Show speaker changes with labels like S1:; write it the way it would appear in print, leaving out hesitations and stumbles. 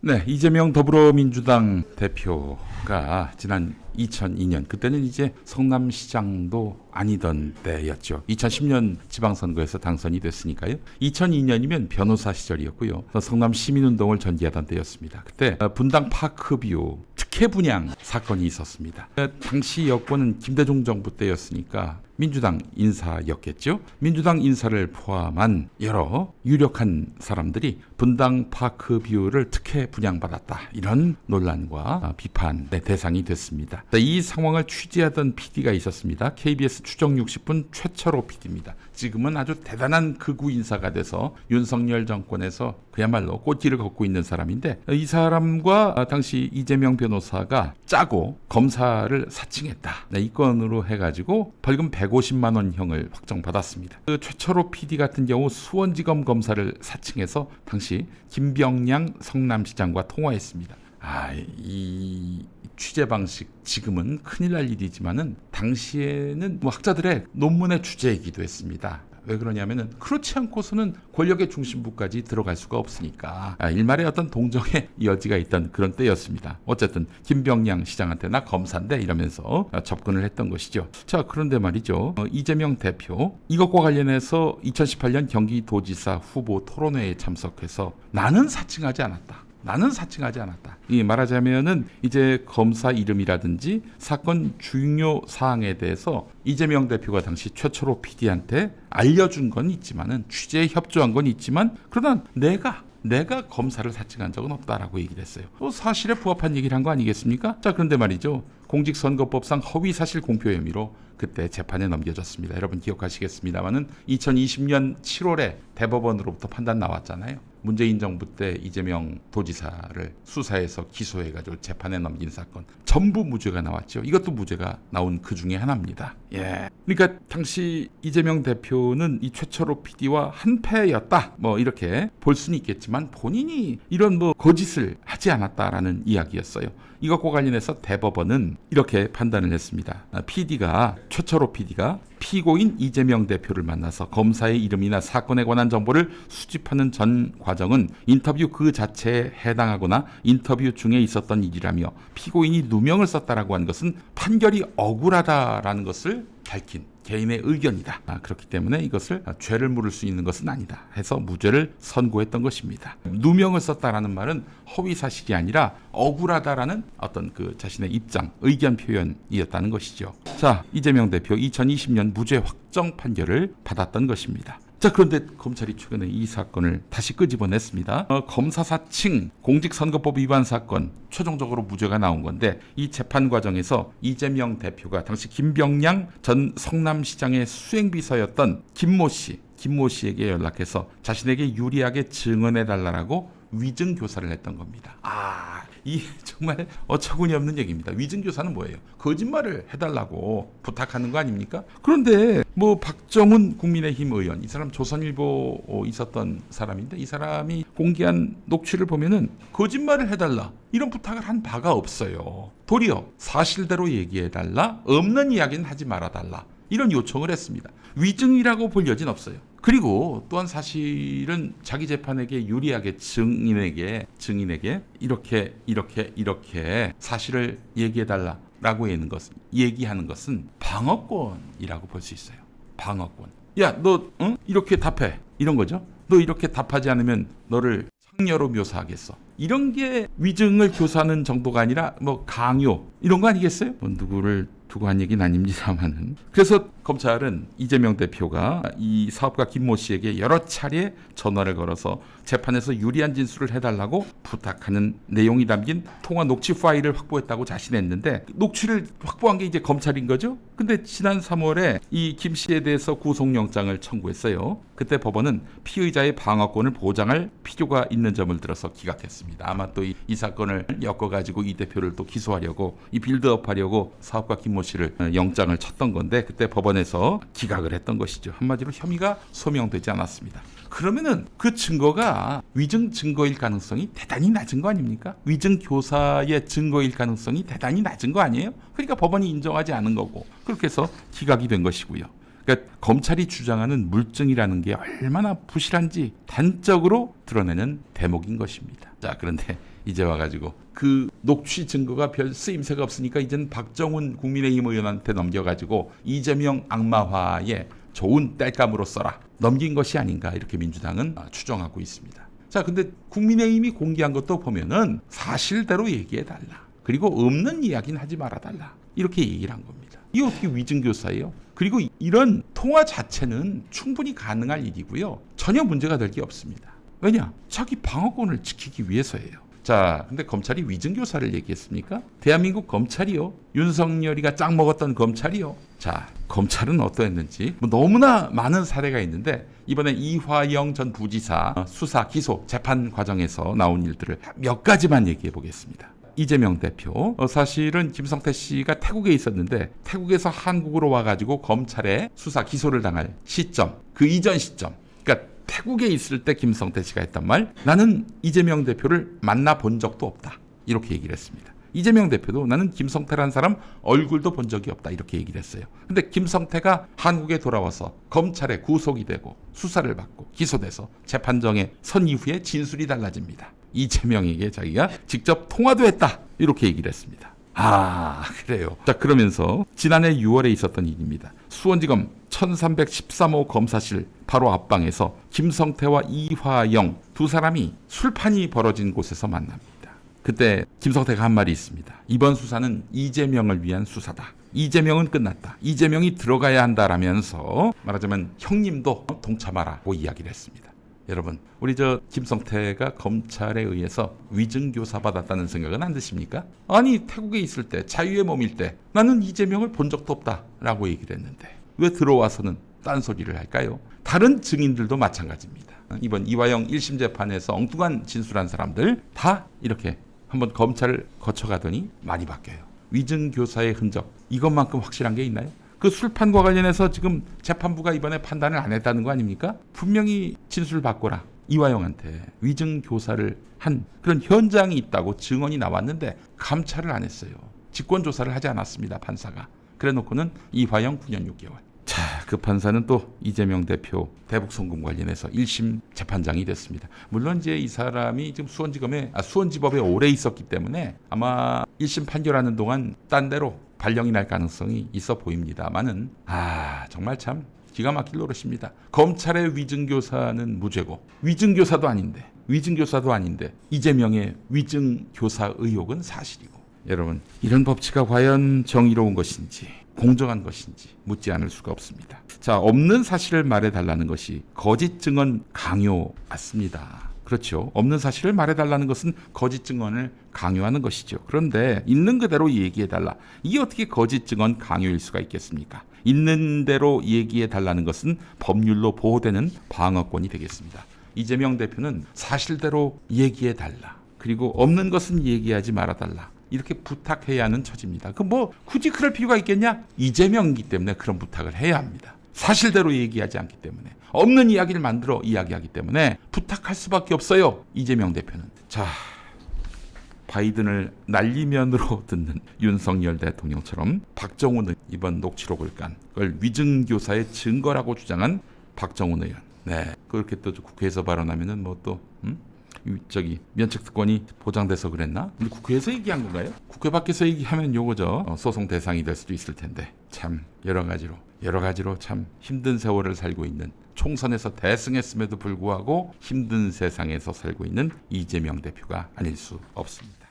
S1: 네, 이재명 더불어민주당 대표가 지난 2002년, 그때는 이제 성남시장도 아니던 때였죠. 2010년 지방선거에서 당선이 됐으니까요. 2002년이면 변호사 시절이었고요. 성남 시민운동을 전개하던 때였습니다. 그때 분당 파크뷰 특혜 분양 사건이 있었습니다. 당시 여권은 김대중 정부 때였으니까 민주당 인사였겠죠. 민주당 인사를 포함한 여러 유력한 사람들이 분당 파크뷰를 특혜 분양받았다, 이런 논란과 비판의 대상이 됐습니다. 이 상황을 취재하던 PD가 있었습니다. KBS 추정 60분 최철호 PD입니다. 지금은 아주 대단한 극우 인사가 돼서 윤석열 정권에서 그야말로 꽃길을 걷고 있는 사람인데, 이 사람과 당시 이재명 변호사가 짜고 검사를 사칭했다, 이 건으로 해가지고 벌금 150만 원형을 확정받았습니다. 그 최철호 PD 같은 경우 수원지검 검사를 사칭해서 당시 김병량 성남시장과 통화했습니다. 이 취재 방식 지금은 큰일 날 일이지만은 당시에는 학자들의 논문의 주제이기도 했습니다. 왜 그러냐면은 그렇지 않고서는 권력의 중심부까지 들어갈 수가 없으니까 일말의 어떤 동정의 여지가 있던 그런 때였습니다. 어쨌든 김병량 시장한테 나 검사인데 이러면서 접근을 했던 것이죠. 자, 그런데 말이죠. 이재명 대표 이것과 관련해서 2018년 경기도지사 후보 토론회에 참석해서 나는 사칭하지 않았다, 이 말하자면은 이제 검사 이름이라든지 사건 중요 사항에 대해서 이재명 대표가 당시 최철호 PD한테 알려준 건 있지만은, 취재에 협조한 건 있지만, 그러나 내가 검사를 사칭한 적은 없다라고 얘기를 했어요. 사실에 부합한 얘기를 한 거 아니겠습니까? 자, 그런데 말이죠. 공직선거법상 허위사실 공표 혐의로 그때 재판에 넘겨졌습니다. 여러분 기억하시겠습니다만은 2020년 7월에 대법원으로부터 판단 나왔잖아요. 문재인 정부 때 이재명 도지사를 수사해서 기소해가지고 재판에 넘긴 사건 전부 무죄가 나왔죠. 이것도 무죄가 나온 그 중에 하나입니다. 그러니까 당시 이재명 대표는 이 최철호 PD와 한패였다, 이렇게 볼 수는 있겠지만 본인이 이런 거짓을 하지 않았다라는 이야기였어요. 이것과 관련해서 대법원은 이렇게 판단을 했습니다. 최철호 PD가 피고인 이재명 대표를 만나서 검사의 이름이나 사건에 관한 정보를 수집하는 전 과정은 인터뷰 그 자체에 해당하거나 인터뷰 중에 있었던 일이라며 피고인이 누명을 썼다라고 한 것은 판결이 억울하다라는 것을 밝힌 개인의 의견이다. 그렇기 때문에 이것을 죄를 물을 수 있는 것은 아니다 해서 무죄를 선고했던 것입니다. 누명을 썼다라는 말은 허위 사실이 아니라 억울하다라는 어떤 그 자신의 입장, 의견 표현이었다는 것이죠. 자, 이재명 대표 2020년 무죄 확정 판결을 받았던 것입니다. 자, 그런데 검찰이 최근에 이 사건을 다시 끄집어냈습니다. 검사 사칭 공직선거법 위반 사건 최종적으로 무죄가 나온 건데, 이 재판 과정에서 이재명 대표가 당시 김병량 전 성남시장의 수행비서였던 김모 씨에게 연락해서 자신에게 유리하게 증언해달라고 위증교사를 했던 겁니다. 이 정말 어처구니 없는 얘기입니다. 위증교사는 뭐예요? 거짓말을 해달라고 부탁하는 거 아닙니까? 그런데 박정훈 국민의힘 의원, 이 사람 조선일보 있었던 사람인데, 이 사람이 공개한 녹취를 보면은 거짓말을 해달라, 이런 부탁을 한 바가 없어요. 도리어 사실대로 얘기해달라, 없는 이야기는 하지 말아달라, 이런 요청을 했습니다. 위증이라고 볼 여지는 없어요. 그리고 또한 사실은 자기 재판에게 유리하게 증인에게 이렇게 사실을 얘기해달라라고 얘기하는 것은 방어권이라고 볼 수 있어요. 방어권. 야, 너 이렇게 답해, 이런 거죠. 너 이렇게 답하지 않으면 너를 창녀로 묘사하겠어. 이런 게 위증을 교사하는 정도가 아니라 강요, 이런 거 아니겠어요? 누구를 두고 한 얘기는 아닙니다만은. 그래서 검찰은 이재명 대표가 이 사업가 김모 씨에게 여러 차례 전화를 걸어서 재판에서 유리한 진술을 해달라고 부탁하는 내용이 담긴 통화 녹취 파일을 확보했다고 자신했는데, 녹취를 확보한 게 이제 검찰인 거죠. 근데 지난 3월에 이 김 씨에 대해서 구속영장을 청구했어요. 그때 법원은 피의자의 방어권을 보장할 필요가 있는 점을 들어서 기각했습니다. 아마 또 이 사건을 엮어가지고 이 대표를 또 기소하려고, 이 빌드업하려고 사업가 김모 씨를 영장을 쳤던 건데, 그때 법원에서 기각을 했던 것이죠. 한마디로 혐의가 소명되지 않았습니다. 그러면은 그 증거가 위증 증거일 가능성이 대단히 낮은 거 아닙니까? 위증 교사의 증거일 가능성이 대단히 낮은 거 아니에요? 그러니까 법원이 인정하지 않은 거고, 그렇게 해서 기각이 된 것이고요. 그러니까 검찰이 주장하는 물증이라는 게 얼마나 부실한지 단적으로 드러내는 대목인 것입니다. 자, 그런데 이제 와가지고 그 녹취 증거가 별 쓰임새가 없으니까 이제는 박정훈 국민의힘 의원한테 넘겨가지고 이재명 악마화에 좋은 땔감으로 써라, 넘긴 것이 아닌가, 이렇게 민주당은 추정하고 있습니다. 자, 근데 국민의힘이 공개한 것도 보면은 사실대로 얘기해달라, 그리고 없는 이야기는 하지 말아달라, 이렇게 얘기를 한 겁니다. 이게 어떻게 위증교사예요? 그리고 이런 통화 자체는 충분히 가능할 일이고요, 전혀 문제가 될 게 없습니다. 왜냐? 자기 방어권을 지키기 위해서예요. 자, 근데 검찰이 위증교사를 얘기했습니까? 대한민국 검찰이요, 윤석열이가 짱 먹었던 검찰이요. 자, 검찰은 어떠했는지 너무나 많은 사례가 있는데, 이번에 이화영 전 부지사 수사, 기소, 재판 과정에서 나온 일들을 몇 가지만 얘기해 보겠습니다. 이재명 대표, 사실은 김성태 씨가 태국에 있었는데 태국에서 한국으로 와가지고 검찰에 수사, 기소를 당할 시점, 그 이전 시점, 그러니까 태국에 있을 때 김성태 씨가 했단 말, 나는 이재명 대표를 만나본 적도 없다, 이렇게 얘기를 했습니다. 이재명 대표도 나는 김성태라는 사람 얼굴도 본 적이 없다, 이렇게 얘기를 했어요. 근데 김성태가 한국에 돌아와서 검찰에 구속이 되고 수사를 받고 기소돼서 재판정에 선 이후에 진술이 달라집니다. 이재명에게 자기가 직접 통화도 했다, 이렇게 얘기를 했습니다. 아, 그래요. 자, 그러면서 지난해 6월에 있었던 일입니다. 수원지검 1313호 검사실 바로 앞방에서 김성태와 이화영 두 사람이 술판이 벌어진 곳에서 만납니다. 그때 김성태가 한 말이 있습니다. 이번 수사는 이재명을 위한 수사다. 이재명은 끝났다. 이재명이 들어가야 한다라면서 말하자면 형님도 동참하라고 이야기를 했습니다. 여러분, 우리 김성태가 검찰에 의해서 위증교사 받았다는 생각은 안 드십니까? 아니, 태국에 있을 때, 자유의 몸일 때 나는 이재명을 본 적도 없다라고 얘기를 했는데 왜 들어와서는 딴소리를 할까요? 다른 증인들도 마찬가지입니다. 이번 이화영 1심 재판에서 엉뚱한 진술한 사람들 다 이렇게 한번 검찰을 거쳐가더니 많이 바뀌어요. 위증교사의 흔적, 이것만큼 확실한 게 있나요? 그 술판과 관련해서 지금 재판부가 이번에 판단을 안 했다는 거 아닙니까? 분명히 진술 바꿔라, 이화영한테 위증교사를 한 그런 현장이 있다고 증언이 나왔는데 감찰을 안 했어요. 직권조사를 하지 않았습니다, 판사가. 그래놓고는 이화영 9년 6개월. 자, 그 판사는 또 이재명 대표 대북 송금 관련해서 1심 재판장이 됐습니다. 물론 이제 이 사람이 지금 수원지법에 오래 있었기 때문에 아마 1심 판결하는 동안 딴 데로 발령이 날 가능성이 있어 보입니다만은, 정말 참 기가 막힐 노릇입니다. 검찰의 위증교사는 무죄고 위증교사도 아닌데 이재명의 위증교사 의혹은 사실이고, 여러분, 이런 법치가 과연 정의로운 것인지 공정한 것인지 묻지 않을 수가 없습니다. 자, 없는 사실을 말해달라는 것이 거짓 증언 강요 맞습니다. 그렇죠. 없는 사실을 말해달라는 것은 거짓 증언을 강요하는 것이죠. 그런데 있는 그대로 얘기해달라, 이게 어떻게 거짓 증언 강요일 수가 있겠습니까? 있는 대로 얘기해달라는 것은 법률로 보호되는 방어권이 되겠습니다. 이재명 대표는 사실대로 얘기해달라, 그리고 없는 것은 얘기하지 말아달라, 이렇게 부탁해야 하는 처지입니다. 굳이 그럴 필요가 있겠냐? 이재명이기 때문에 그런 부탁을 해야 합니다. 사실대로 얘기하지 않기 때문에, 없는 이야기를 만들어 이야기하기 때문에 부탁할 수밖에 없어요, 이재명 대표는. 자, 바이든을 난리면으로 듣는 윤석열 대통령처럼 박정훈의 이번 녹취록을 깐 그걸 위증교사의 증거라고 주장한 박정훈 의원. 네, 그렇게 또 국회에서 발언하면은 면책 특권이 보장돼서 그랬나? 근데 국회에서 얘기한 건가요? 국회 밖에서 얘기하면 요거죠. 소송 대상이 될 수도 있을 텐데, 참 여러 가지로 참 힘든 세월을 살고 있는, 총선에서 대승했음에도 불구하고 힘든 세상에서 살고 있는 이재명 대표가 아닐 수 없습니다.